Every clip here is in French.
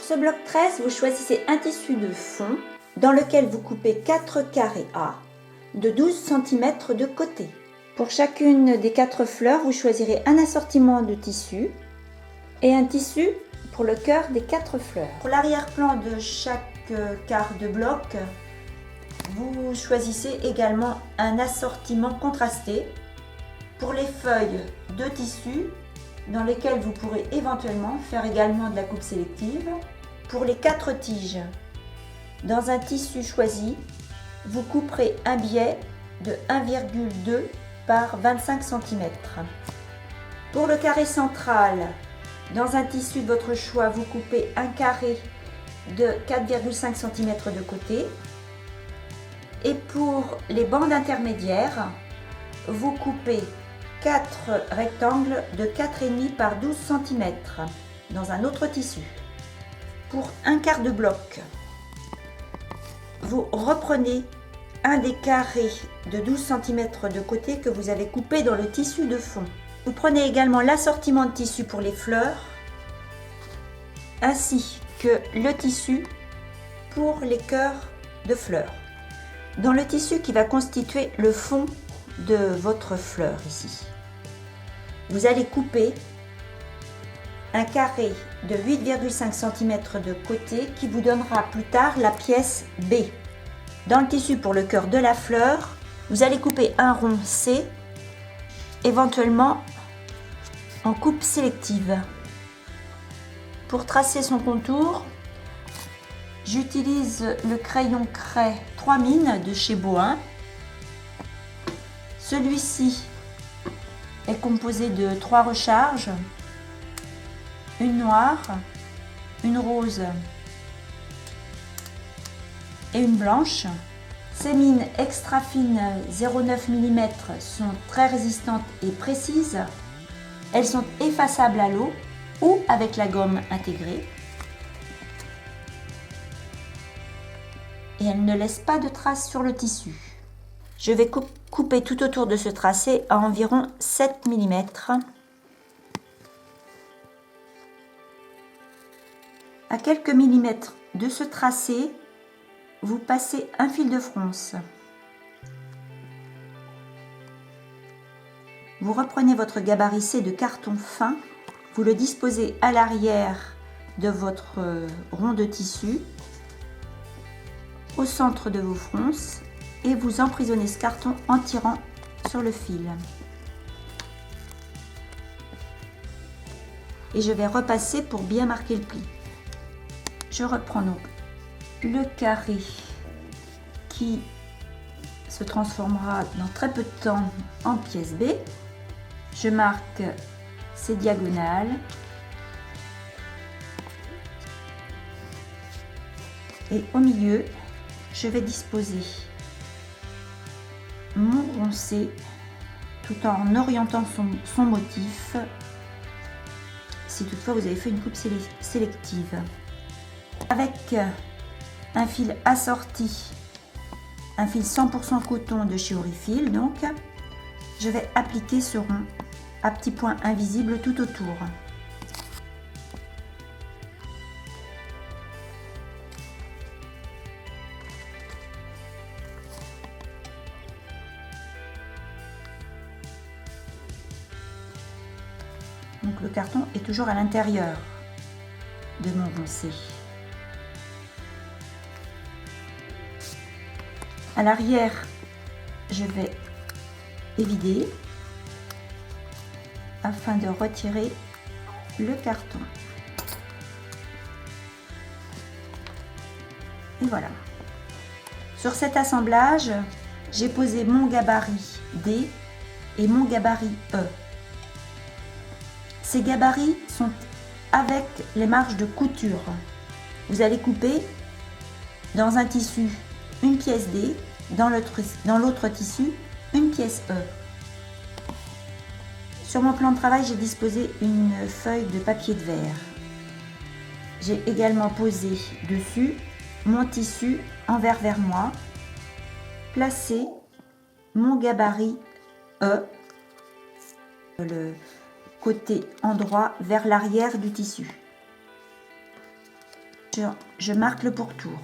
ce bloc 13, vous choisissez un tissu de fond dans lequel vous coupez 4 carrés A de 12 cm de côté. Pour chacune des 4 fleurs, vous choisirez un assortiment de tissu et un tissu pour le cœur des 4 fleurs. Pour l'arrière-plan de chaque quart de bloc, vous choisissez également un assortiment contrasté pour les feuilles de tissu dans lesquelles vous pourrez éventuellement faire également de la coupe sélective. Pour les 4 tiges, dans un tissu choisi, vous couperez un biais de 1,2 par 25 cm. Pour le carré central, dans un tissu de votre choix, vous coupez un carré de 4,5 cm de côté. Et pour les bandes intermédiaires, vous coupez 4 rectangles de 4,5 par 12 cm dans un autre tissu. Pour un quart de bloc, vous reprenez un des carrés de 12 cm de côté que vous avez coupé dans le tissu de fond. Vous prenez également l'assortiment de tissu pour les fleurs, ainsi que le tissu pour les cœurs de fleurs. Dans le tissu qui va constituer le fond de votre fleur ici, vous allez couper un carré de 8,5 cm de côté qui vous donnera plus tard la pièce B. Dans le tissu pour le cœur de la fleur, vous allez couper un rond C, éventuellement en coupe sélective. Pour tracer son contour, j'utilise le crayon craie 3 mines de chez Boin. Celui-ci est composé de 3 recharges, une noire, une rose et une blanche. Ces mines extra fines 0,9 mm sont très résistantes et précises. Elles sont effaçables à l'eau ou avec la gomme intégrée. Et elles ne laissent pas de traces sur le tissu. Je vais couper tout autour de ce tracé à environ 7 mm. À quelques millimètres de ce tracé, vous passez un fil de fronce. Vous reprenez votre gabarit C de carton fin, vous le disposez à l'arrière de votre rond de tissu, au centre de vos fronces, et vous emprisonnez ce carton en tirant sur le fil. Et je vais repasser pour bien marquer le pli. Je reprends donc le carré qui se transformera dans très peu de temps en pièce B. Je marque ces diagonales et au milieu, je vais disposer mon rond C tout en orientant son motif, si toutefois vous avez fait une coupe sélective. Avec un fil assorti, un fil 100% coton de chez Aurifil, donc je vais appliquer ce rond à petits points invisibles tout autour. Donc le carton est toujours à l'intérieur de mon rond C. À l'arrière, je vais évider afin de retirer le carton. Et voilà. Sur cet assemblage, j'ai posé mon gabarit D et mon gabarit E. Ces gabarits sont avec les marges de couture. Vous allez couper dans un tissu une pièce D, dans l'autre tissu une pièce E. Sur mon plan de travail, j'ai disposé une feuille de papier de verre. J'ai également posé dessus mon tissu envers vers moi, placé mon gabarit E, le côté endroit vers l'arrière du tissu. je marque le pourtour.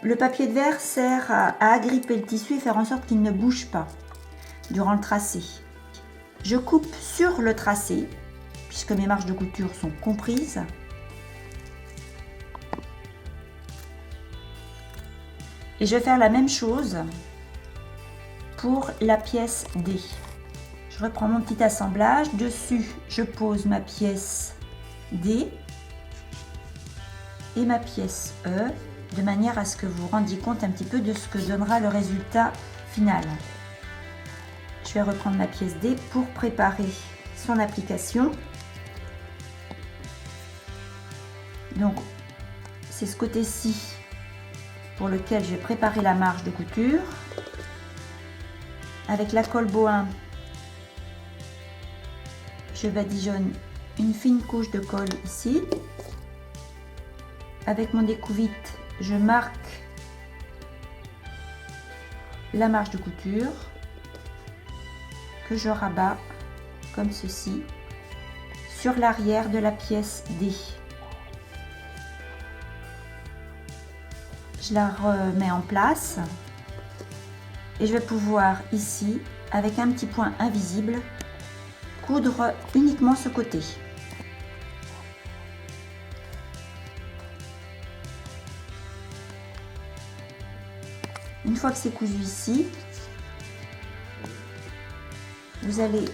Le papier de verre sert à agripper le tissu et faire en sorte qu'il ne bouge pas durant le tracé. Je coupe sur le tracé, puisque mes marges de couture sont comprises. Et je vais faire la même chose pour la pièce D. Je reprends mon petit assemblage. Dessus, je pose ma pièce D et ma pièce E, de manière à ce que vous vous rendiez compte un petit peu de ce que donnera le résultat final. Je vais reprendre ma pièce D pour préparer son application. Donc, c'est ce côté-ci pour lequel je vais préparer la marge de couture. Avec la colle Bohin, je badigeonne une fine couche de colle ici. Avec mon découvite, je marque la marge de couture que je rabats comme ceci sur l'arrière de la pièce D. Je la remets en place et je vais pouvoir ici, avec un petit point invisible, coudre uniquement ce côté. Une fois que c'est cousu ici, vous allez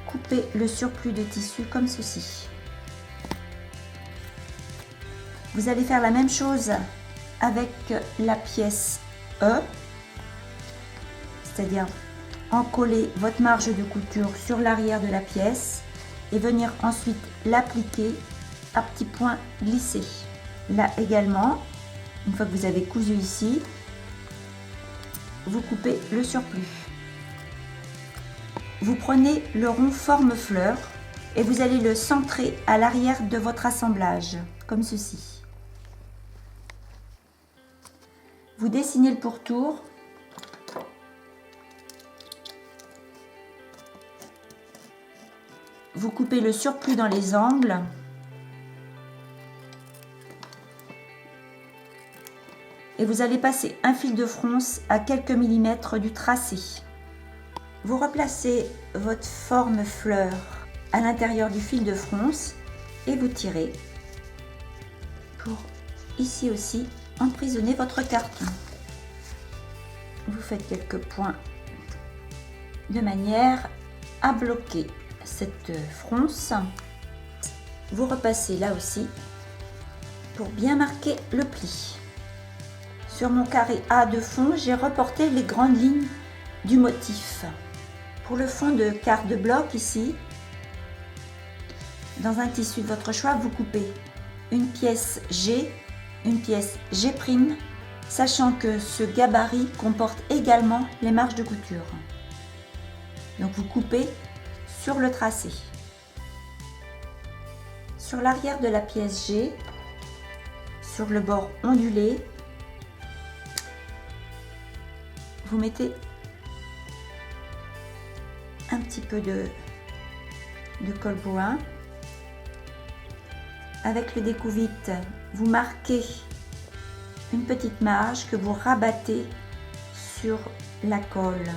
couper le surplus de tissu comme ceci. Vous allez faire la même chose avec la pièce E, c'est-à-dire encoller votre marge de couture sur l'arrière de la pièce et venir ensuite l'appliquer à petits points glissés. Là également, une fois que vous avez cousu ici, vous coupez le surplus. Vous prenez le rond forme fleur et vous allez le centrer à l'arrière de votre assemblage, comme ceci. Vous dessinez le pourtour. Vous coupez le surplus dans les angles. Et vous allez passer un fil de fronce à quelques millimètres du tracé. Vous replacez votre forme fleur à l'intérieur du fil de fronce et vous tirez pour ici aussi emprisonner votre carton. Vous faites quelques points de manière à bloquer cette fronce. Vous repassez là aussi pour bien marquer le pli. Sur mon carré A de fond, j'ai reporté les grandes lignes du motif. Pour le fond de quart de bloc ici, dans un tissu de votre choix, vous coupez une pièce G, une pièce G', sachant que ce gabarit comporte également les marges de couture. Donc vous coupez sur le tracé. Sur l'arrière de la pièce G, sur le bord ondulé, vous mettez un petit peu de colle Bohin. Avec le découvite, vous marquez une petite marge que vous rabattez sur la colle.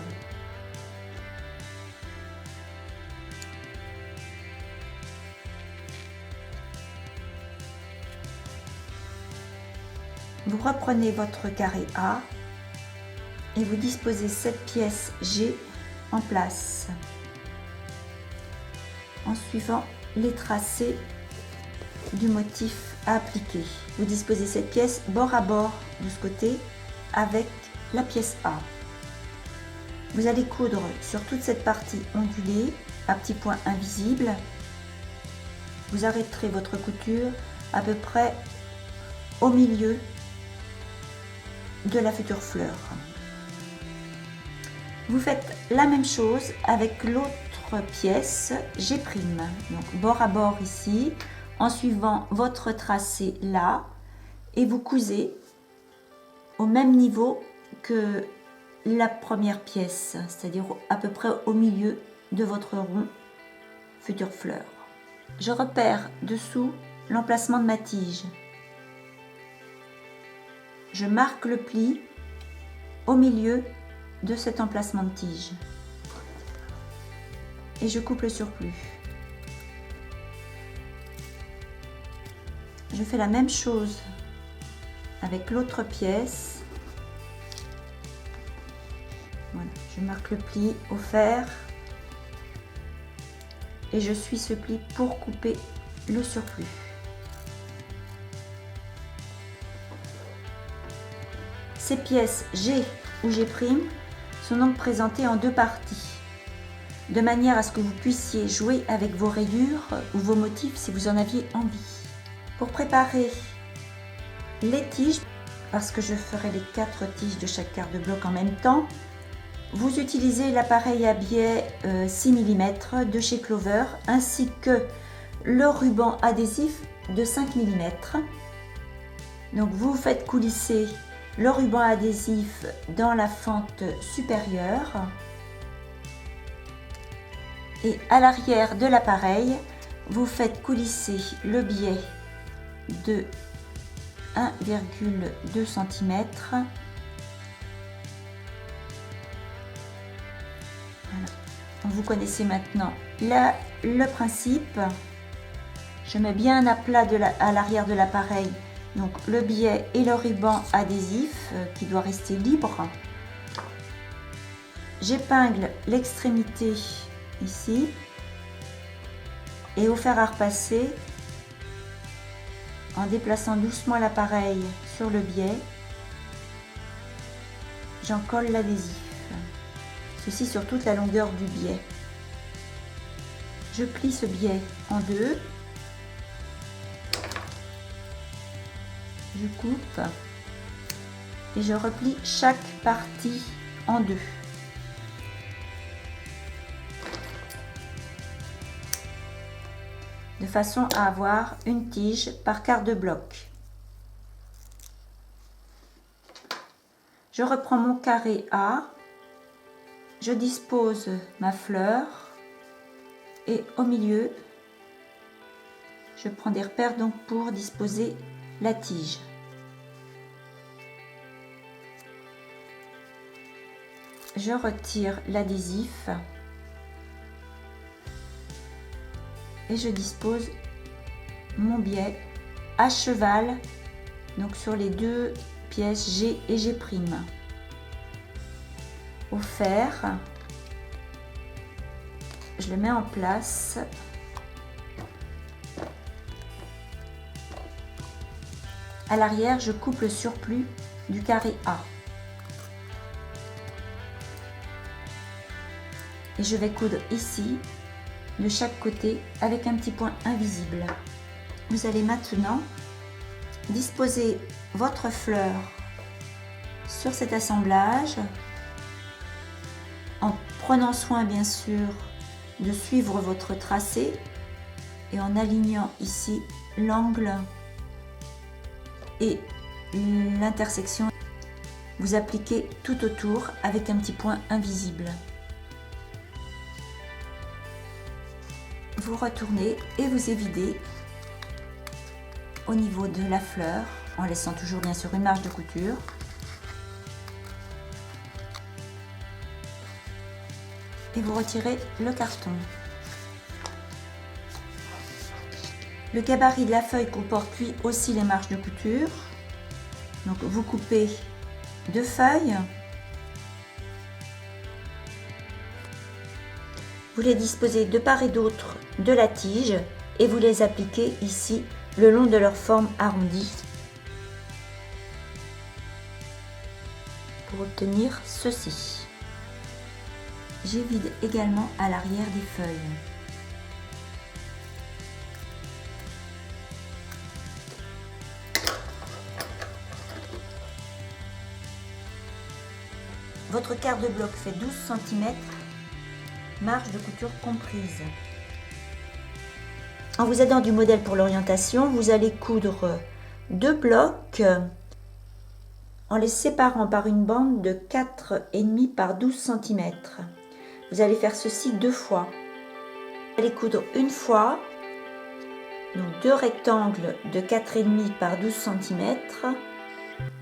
Vous reprenez votre carré A et vous disposez cette pièce G en place en suivant les tracés du motif à appliquer. Vous disposez cette pièce bord à bord de ce côté avec la pièce A. Vous allez coudre sur toute cette partie ondulée à petits points invisibles. Vous arrêterez votre couture à peu près au milieu de la future fleur. Vous faites la même chose avec l'autre pièce G', donc bord à bord ici, en suivant votre tracé là, et vous cousez au même niveau que la première pièce, c'est-à-dire à peu près au milieu de votre rond future fleur. Je repère dessous l'emplacement de ma tige. Je marque le pli au milieu de cet emplacement de tige et je coupe le surplus. Je fais la même chose avec l'autre pièce. Voilà, je marque le pli au fer et je suis ce pli pour couper le surplus. Ces pièces G ou G' sont donc présentées en deux parties, de manière à ce que vous puissiez jouer avec vos rayures ou vos motifs si vous en aviez envie. Pour préparer les tiges, parce que je ferai les 4 tiges de chaque quart de bloc en même temps, vous utilisez l'appareil à biais 6 mm de chez Clover ainsi que le ruban adhésif de 5 mm. Donc vous faites coulisser le ruban adhésif dans la fente supérieure et à l'arrière de l'appareil, vous faites coulisser le biais de 1,2 cm. Voilà. Vous connaissez maintenant le principe. Je mets bien à plat à l'arrière de l'appareil, donc le biais et le ruban adhésif qui doit rester libre. J'épingle l'extrémité ici et au fer à repasser, en déplaçant doucement l'appareil sur le biais, j'en colle l'adhésif, ceci sur toute la longueur du biais. Je plie ce biais en deux, je coupe et je replie chaque partie en deux. De façon à avoir une tige par quart de bloc. Je reprends mon carré A, je dispose ma fleur et au milieu, je prends des repères donc pour disposer la tige. Je retire l'adhésif et je dispose mon biais à cheval, donc sur les deux pièces G et G'. Au fer, je le mets en place. À l'arrière, je coupe le surplus du carré A. Et je vais coudre ici, de chaque côté, avec un petit point invisible. Vous allez maintenant disposer votre fleur sur cet assemblage, en prenant soin bien sûr de suivre votre tracé et en alignant ici l'angle et l'intersection. Vous appliquez tout autour avec un petit point invisible. Vous retournez et vous évidez au niveau de la fleur en laissant toujours bien sûr une marge de couture. Et vous retirez le carton. Le gabarit de la feuille comporte lui aussi les marges de couture. Donc vous coupez 2 feuilles. Vous les disposez de part et d'autre de la tige et vous les appliquez ici le long de leur forme arrondie pour obtenir ceci. J'évide également à l'arrière des feuilles. Votre quart de bloc fait 12 cm, marge de couture comprise. En vous aidant du modèle pour l'orientation, vous allez coudre 2 blocs en les séparant par une bande de 4,5 par 12 cm. Vous allez faire ceci 2 fois. Vous allez coudre une fois Donc 2 rectangles de 4,5 par 12 cm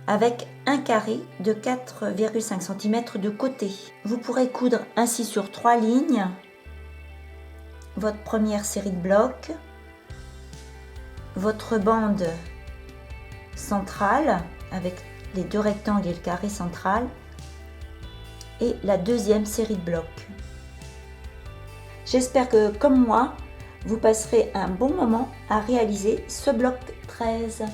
avec un carré de 4,5 cm de côté. Vous pourrez coudre ainsi sur 3 lignes votre première série de blocs, votre bande centrale avec les 2 rectangles et le carré central et la deuxième série de blocs. J'espère que, comme moi, vous passerez un bon moment à réaliser ce bloc 13.